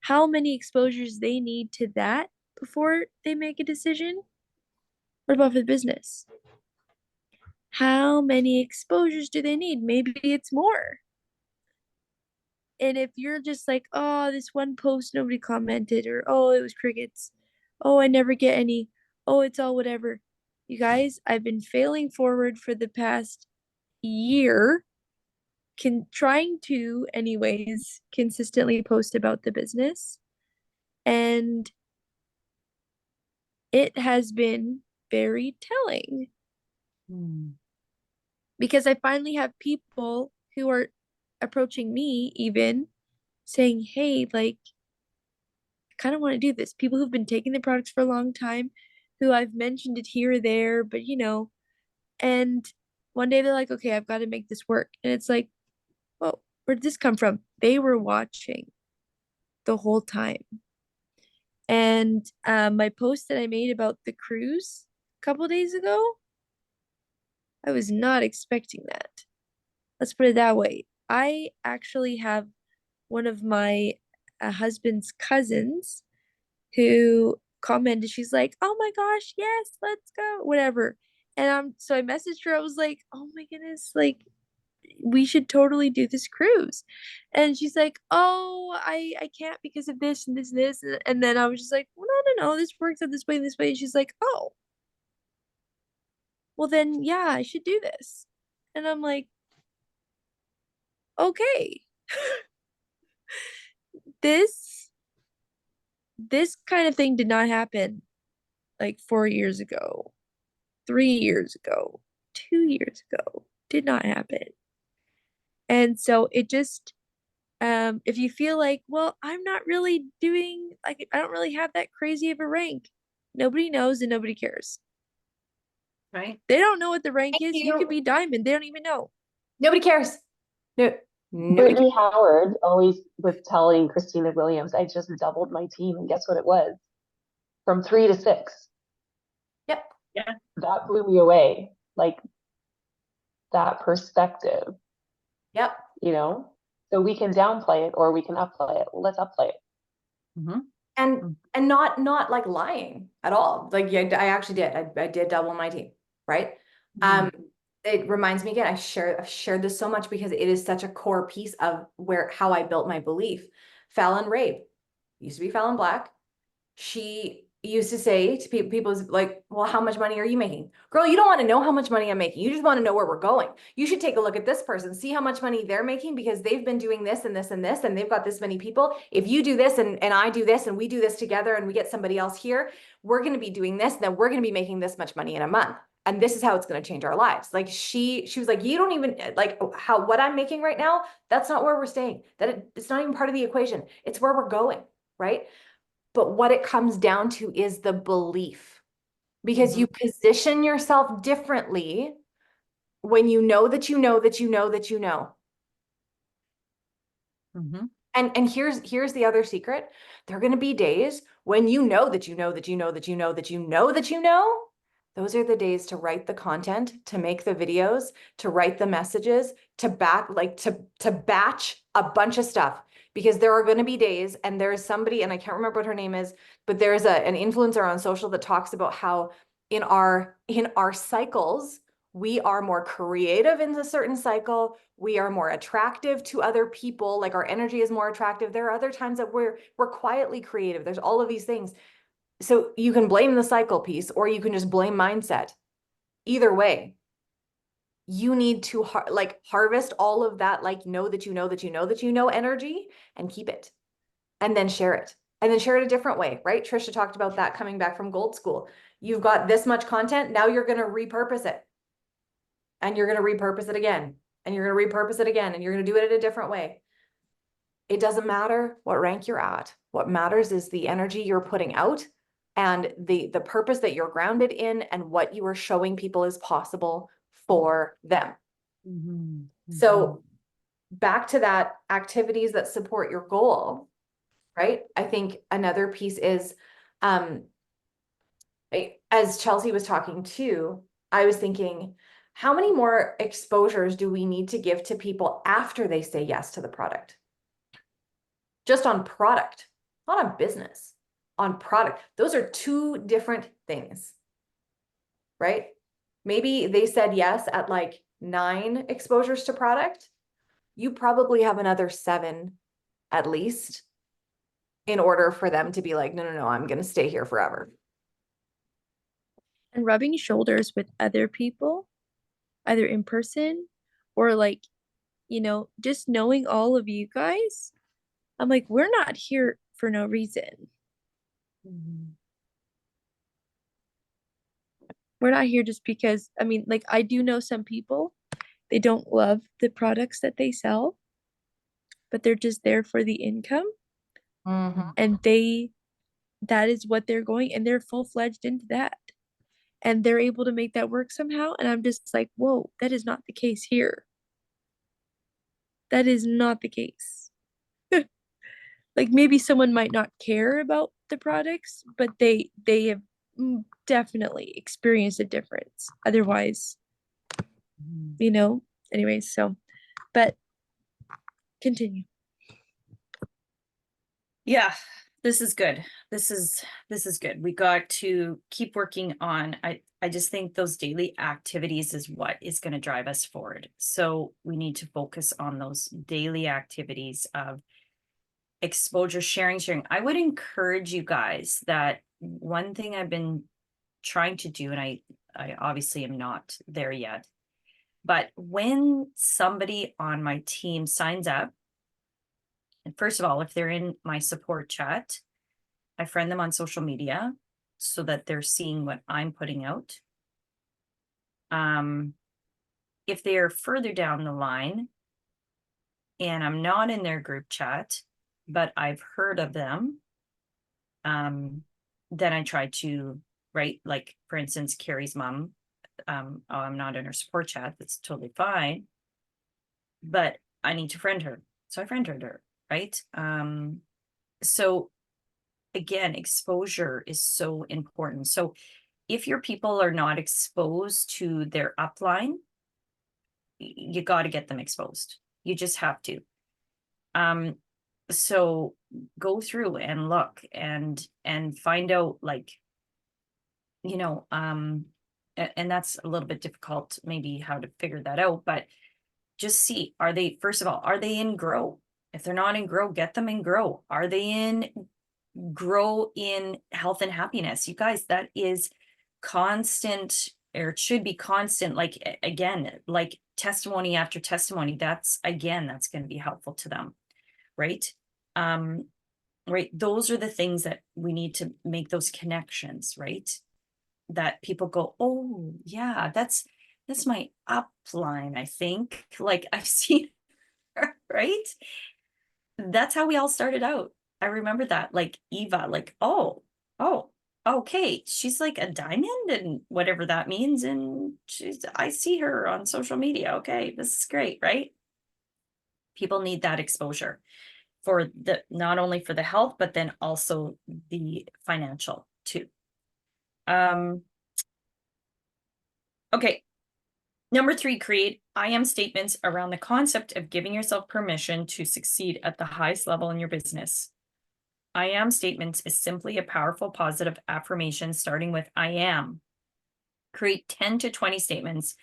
Speaker 6: how many exposures they need to that before they make a decision. What about for the business? How many exposures do they need? Maybe it's more. And if you're just like, oh, this one post nobody commented, or oh, it was crickets, oh, I never get any, oh, it's all whatever. You guys, I've been failing forward for the past year, trying to, anyways, consistently post about the business. And it has been very telling because I finally have people who are approaching me, even saying, hey, like, I kind of want to do this. People who've been taking the products for a long time, who I've mentioned it here or there, but you know, and one day they're like, okay, I've got to make this work. And it's like, well, where did this come from? They were watching the whole time. And my post that I made about the cruise a couple days ago, I was not expecting that. Let's put it that way. I actually have one of my husband's cousins who commented. She's like, "Oh my gosh, yes, let's go," whatever. And so I messaged her. I was like, "Oh my goodness, like we should totally do this cruise." And she's like, "Oh, I can't because of this and this and this." And then I was just like, well, no, this works out this way and this way. And she's like, "Oh, well then, yeah, I should do this." And I'm like, "Okay." this this kind of thing did not happen like 4 years ago, 3 years ago, 2 years ago. Did not happen. And so it just, if you feel like, well, I'm not really doing, like, I don't really have that crazy of a rank, nobody knows and nobody cares.
Speaker 2: Right.
Speaker 6: They don't know what the rank
Speaker 1: Thank
Speaker 6: is. You
Speaker 1: you.
Speaker 6: could be diamond. They don't even know.
Speaker 1: Nobody cares. No, nobody cares.
Speaker 4: Brittany Howard always was telling Christina Williams, I just doubled my team, and guess what it was? From 3 to 6.
Speaker 1: Yep.
Speaker 2: Yeah.
Speaker 4: That blew me away. Like, that perspective,
Speaker 1: Yep.
Speaker 4: you know? So we can downplay it or we can upplay it. Well, let's upplay it.
Speaker 1: And not like lying at all. Like, yeah, I actually did. I did double my team, right? It reminds me again, I've shared this so much because it is such a core piece of how I built my belief. Fallon Rabe used to be Fallon Black. She used to say to people's like, well, how much money are you making? Girl, you don't want to know how much money I'm making. You just want to know where we're going. You should take a look at this person, see how much money they're making because they've been doing this and this and this, and they've got this many people. If you do this and I do this and we do this together and we get somebody else here, we're going to be doing this, then we're going to be making this much money in a month. And this is how it's going to change our lives. Like she was like, you don't even like what I'm making right now. That's not where we're staying. It's not even part of the equation. It's where we're going, right? But what it comes down to is the belief, because you position yourself differently when you know that you know that you know that you know.
Speaker 2: Mhm.
Speaker 1: And here's the other secret. There are going to be days when you know that you know that you know that you know that you know that you know. Those are the days to write the content, to make the videos, to write the messages, to batch a bunch of stuff. Because there are going to be days, and there's somebody, and I can't remember what her name is, but there's an influencer on social that talks about how in our cycles, we are more creative in a certain cycle. We are more attractive to other people. Like our energy is more attractive. There are other times that we're quietly creative. There's all of these things. So you can blame the cycle piece, or you can just blame mindset. Either way, you need to harvest all of that, like know that you know that you know that you know energy, and keep it, and then share it. And then share it a different way, right? Trisha talked about that coming back from Gold School. You've got this much content. Now you're going to repurpose it. And you're going to repurpose it again. And you're going to repurpose it again. And you're going to do it in a different way. It doesn't matter what rank you're at. What matters is the energy you're putting out and the purpose that you're grounded in and what you are showing people is possible for them. So back to that, activities that support your goal, right? I think another piece is, as Chelsea was talking too, I was thinking, how many more exposures do we need to give to people after they say yes to the product? Just on product, not on business, on product. Those are two different things, right? Maybe they said yes at like 9 exposures to product. You probably have another 7 at least in order for them to be like, no, I'm going to stay here forever.
Speaker 6: And rubbing shoulders with other people, either in person or like, just knowing all of you guys. I'm like, we're not here for no reason. We're not here just because, I mean, like, I do know some people, they don't love the products that they sell, but they're just there for the income. And that is what they're going, and they're full-fledged into that. And they're able to make that work somehow. And I'm just like, whoa, that is not the case here. That is not the case. Like maybe someone might not care about the products, but they have definitely experienced a difference. Otherwise, anyways, so, but continue.
Speaker 2: Yeah, this is good. This is good. We got to keep working on, I just think those daily activities is what is going to drive us forward. So we need to focus on those daily activities of exposure, sharing. I would encourage you guys that one thing I've been trying to do, and I obviously am not there yet, but when somebody on my team signs up, and first of all, if they're in my support chat, I friend them on social media so that they're seeing what I'm putting out. If they're further down the line and I'm not in their group chat, but I've heard of them, then I try to write, like, for instance, Carrie's mom. I'm not in her support chat. That's totally fine. But I need to friend her. So I friend her, right? So again, exposure is so important. So if your people are not exposed to their upline, you got to get them exposed. You just have to. So go through and look and find out, like, and that's a little bit difficult, maybe, how to figure that out, but just see, first of all, are they in Grow? If they're not in Grow, get them in Grow. Are they in grow in health and happiness. You guys, that is constant, or it should be constant, like again, like testimony after testimony. That's again, that's going to be helpful to them, right? Right. Those are the things that we need to make those connections, right? That people go, oh yeah, that's my upline, I think. Like I've seen her, right? That's how we all started out. I remember that, like Eva, like, oh, okay, she's like a diamond and whatever that means. And I see her on social media. Okay, this is great, right? People need that exposure for not only for the health, but then also the financial too. Okay. Number 3, create I am statements around the concept of giving yourself permission to succeed at the highest level in your business. I am statements is simply a powerful positive affirmation starting with I am. Create 10 to 20 statements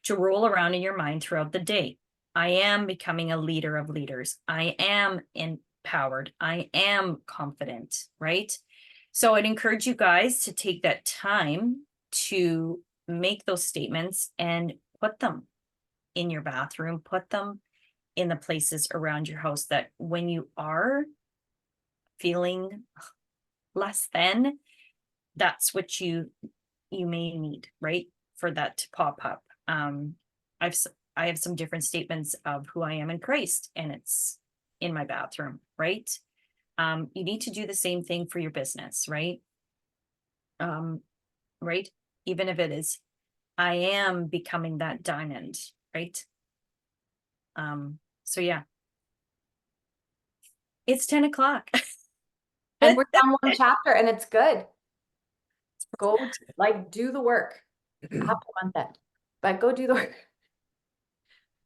Speaker 2: to roll around in your mind throughout the day. I am becoming a leader of leaders. I am empowered. I am confident, right? So I'd encourage you guys to take that time to make those statements and put them in your bathroom, put them in the places around your house that when you are feeling less than, that's what you may need, right? For that to pop up. I have some different statements of who I am in Christ, and it's in my bathroom, right? You need to do the same thing for your business, right? Right? Even if it is, I am becoming that diamond, right? So yeah. It's 10 o'clock.
Speaker 1: And we're done one chapter and it's good. Go do the work. Have to want that, but go do the work.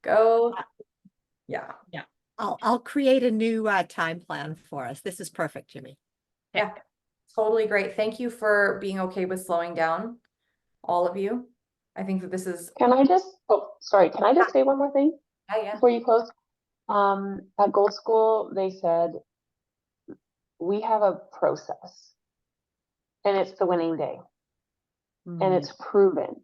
Speaker 1: Go. Yeah.
Speaker 3: I'll create a new time plan for us. This is perfect, Jimmy.
Speaker 1: Yeah. Totally great. Thank you for being okay with slowing down, all of you. I think that this is,
Speaker 4: Can I just, oh, sorry, can I just say one more thing
Speaker 1: yeah.
Speaker 4: before you close? At Gold School, they said, we have a process and it's the winning day and it's proven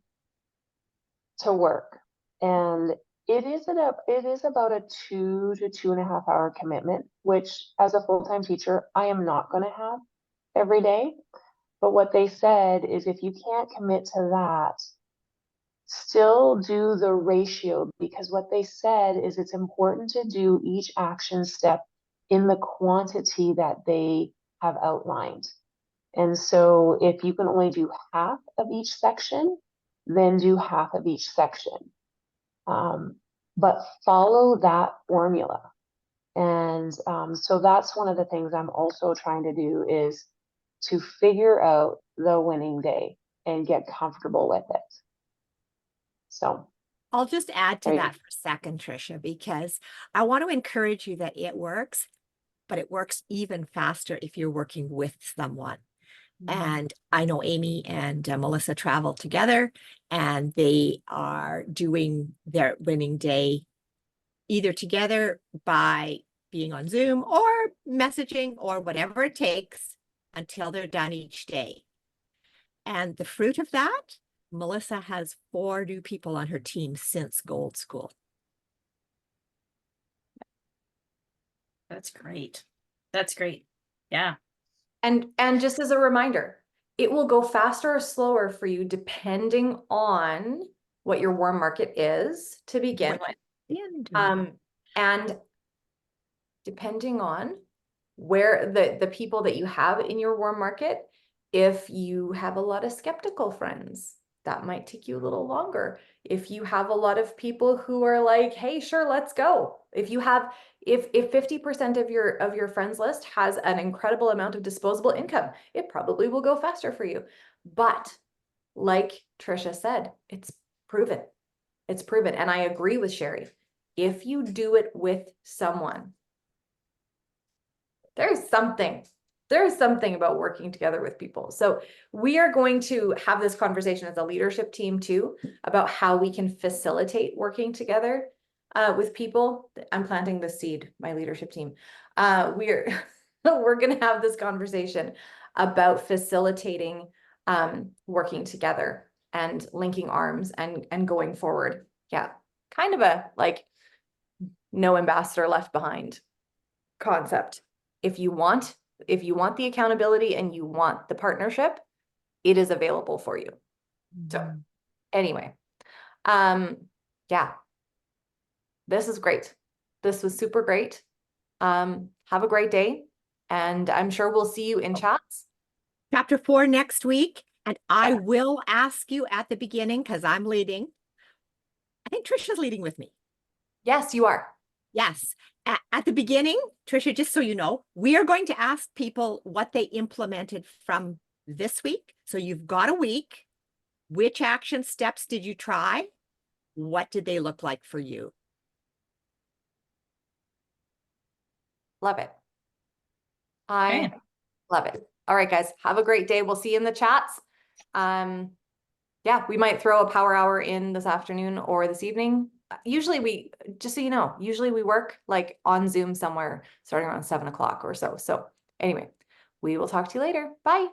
Speaker 4: to work. And it is about a 2 to 2.5 hour commitment, which as a full-time teacher, I am not going to have every day. But what they said is if you can't commit to that, still do the ratio, because what they said is it's important to do each action step in the quantity that they have outlined. And so if you can only do half of each section, then do half of each section. But follow that formula. And so that's one of the things I'm also trying to do is to figure out the winning day and get comfortable with it. So
Speaker 3: I'll just add to
Speaker 4: Right.
Speaker 3: that for a second, Tricia, because I want to encourage you that it works, but it works even faster if you're working with someone. And I know Amy and Melissa travel together, and they are doing their winning day either together by being on Zoom or messaging or whatever it takes until they're done each day. And the fruit of that, Melissa has 4 new people on her team since Gold School.
Speaker 2: That's great. That's great. Yeah.
Speaker 1: And just as a reminder, it will go faster or slower for you depending on what your warm market is to begin with. And depending on where the people that you have in your warm market, if you have a lot of skeptical friends, that might take you a little longer. If you have a lot of people who are like, hey, sure, let's go. If 50% of your friends list has an incredible amount of disposable income, it probably will go faster for you. But like Tricia said, it's proven. It's proven. And I agree with Sherry. If you do it with someone, there's something about working together with people. So we are going to have this conversation as a leadership team too, about how we can facilitate working together with people. I'm planting the seed, my leadership team. we're gonna have this conversation about facilitating working together and linking arms and going forward. Yeah, kind of a like no ambassador left behind concept. If you want the accountability and you want the partnership, it is available for you. So anyway, yeah, this is great. This was super great. Have a great day, and I'm sure we'll see you in chats.
Speaker 3: Chapter 4 next week. And I
Speaker 1: Yeah.
Speaker 3: will ask you at the beginning, because I'm leading. I think Trisha's leading with me.
Speaker 1: Yes, you are.
Speaker 3: Yes. At the beginning, Trisha, just so you know, we are going to ask people what they implemented from this week. So you've got a week. Which action steps did you try? What did they look like for you?
Speaker 1: Love it. I
Speaker 2: Okay.
Speaker 1: love it. All right, guys, have a great day. We'll see you in the chats. Yeah, we might throw a power hour in this afternoon or this evening. Usually just so you know, usually we work like on Zoom somewhere starting around 7 o'clock or so. So anyway, we will talk to you later. Bye.